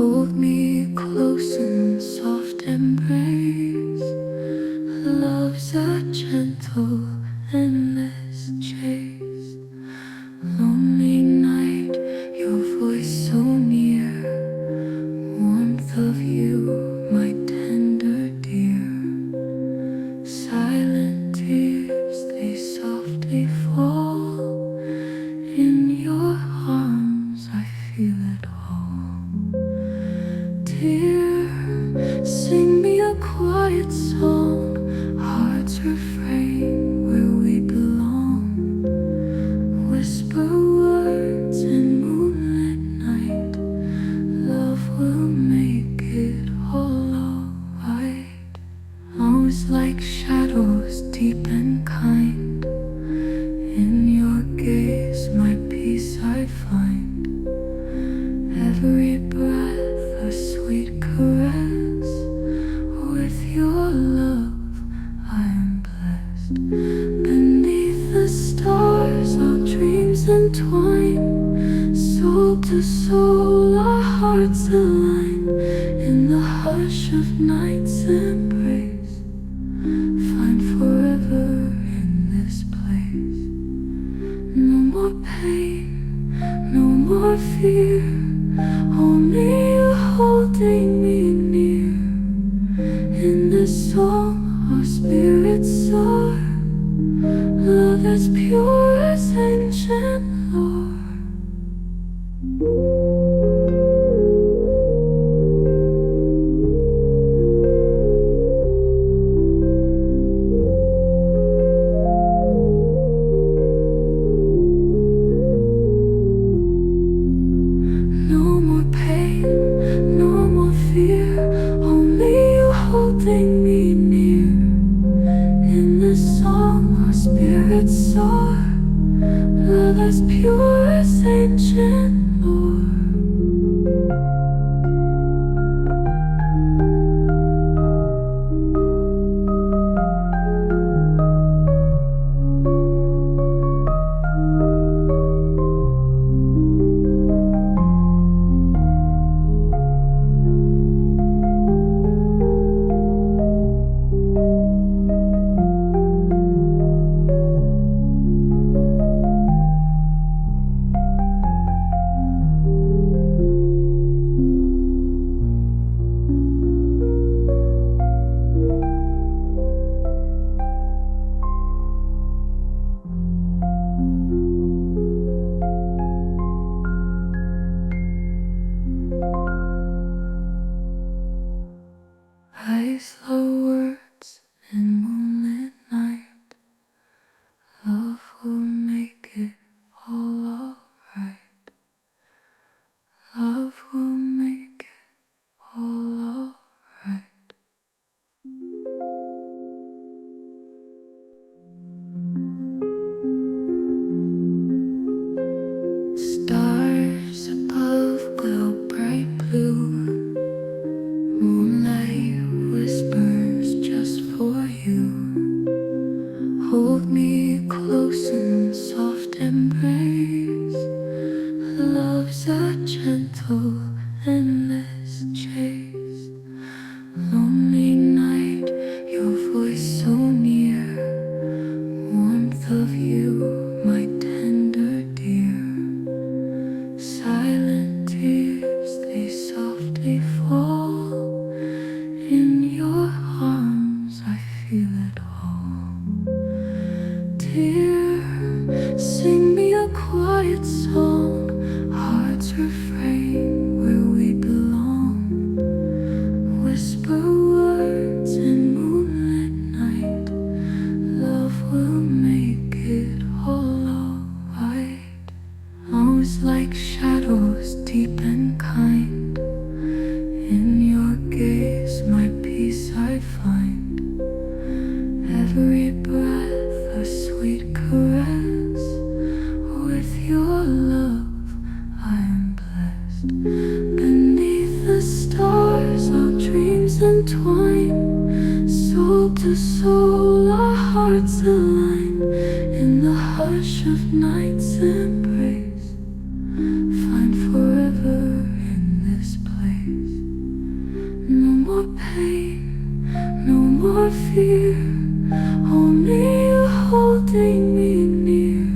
Hold me close in soft embrace. Love's a gentle, endless chase. Lonely night, your voice so near. Warmth of you, my tender dear. Silent tears, they softly fall. In your arms I feel it all. Dear, sing me a quiet song, heart's refrain where we belong. Whisper words in moonlit night, love will make it all alright. Arms like shadows, deep and kind. In your gaze my peace I find. Every breath a sweet caress. With your love I am blessed. Beneath the stars our dreams entwine. Soul to soul our hearts align. In the hush of night's embrace, find forever in this place. No more pain, no more fear. Only you holding me near. In this song our spirits soar. Love as pure as ancient lore. Holding me near. In this song our spirits soar. Love as pure as ancient lore. Slow words in moonlit night. Love will make it all alright. Love will make it all alright. Stars above glow bright blue. Moonlight whispers just for you. Hold me close in soft embrace. Love's a gentle, endless chase. Lonely night, your voice so near. Warmth of you, my tender dear. Silent tears, they softly fall. In your arms I feel it all. Dear, sing me a quiet song, heart's refrain where we belong. Whisper words in moonlit night, love will make it all alright. Arms like shadows, deep and kind. In your gaze my peace I find. Every breath a sweet caress. With your love I am blessed. Beneath the stars our dreams entwine. Soul to soul our hearts align. In the hush of night's embrace, find forever in this place. more pain, no more fear. Only you holding me near.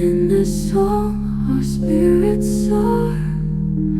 In this song our spirits soar.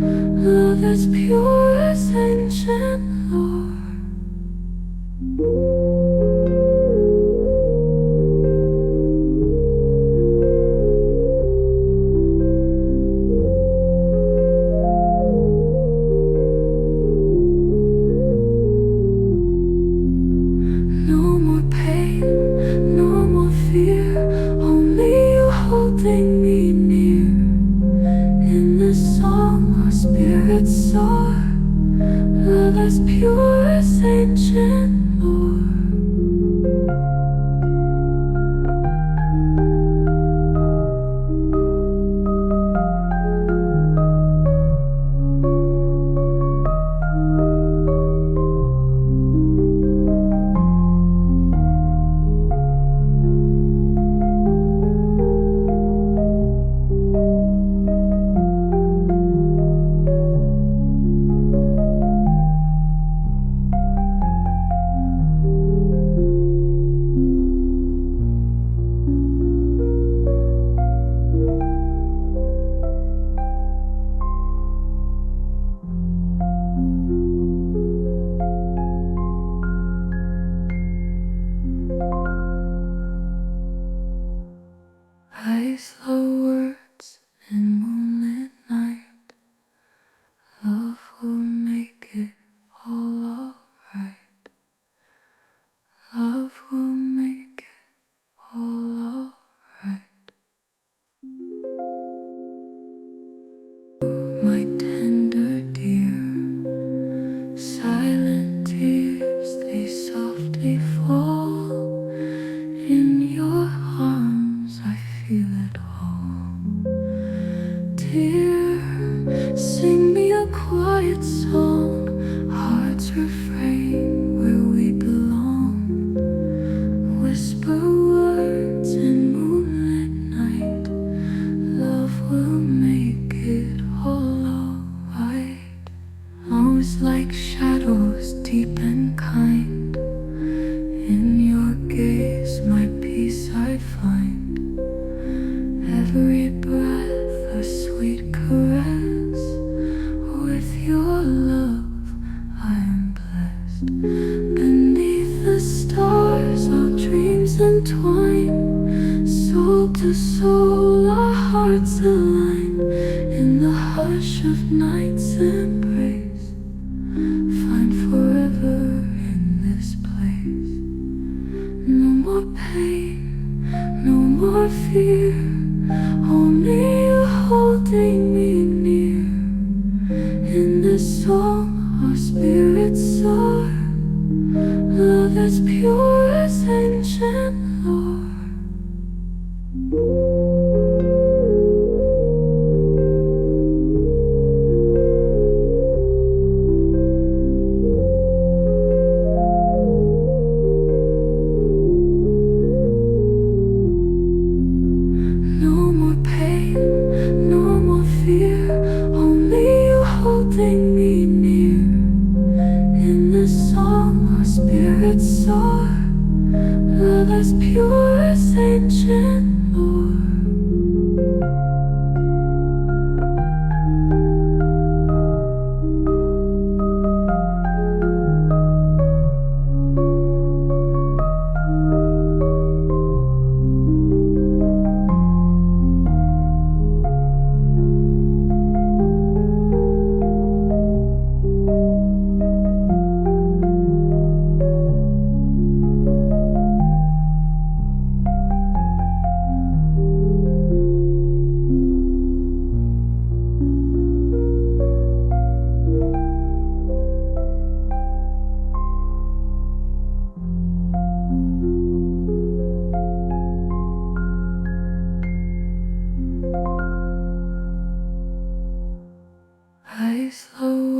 Love as pure as ancient lore. No more pain, no more fear. Only you holding me near. In this song our spirits soar. Love as pure as ancient lore. Ice low words in moonlit night. Love will make it all alright. Love will make it all alright. My tender dear, silent tears, they softly fall. In your arms I feel it all. Dear, sing me a quiet song, heart's refrain where we belong. Whisper words in moonlit night. Love will make it all alright. Arms like shadows, deep and kind. In your gaze, my peace I find. Every breath a sweet caress. With your love I am blessed. Beneath the stars our dreams entwine. Soul to soul our hearts align. In the hush of night's embrace, find forever in this place. No more pain, no more fear. Only you holding me near. In this song our spirits soar. Love as pure as ancient lore. No more pain, no more fear. Only you holding me near. In this song our spirits soar. Love as pure as ancient lore. Slow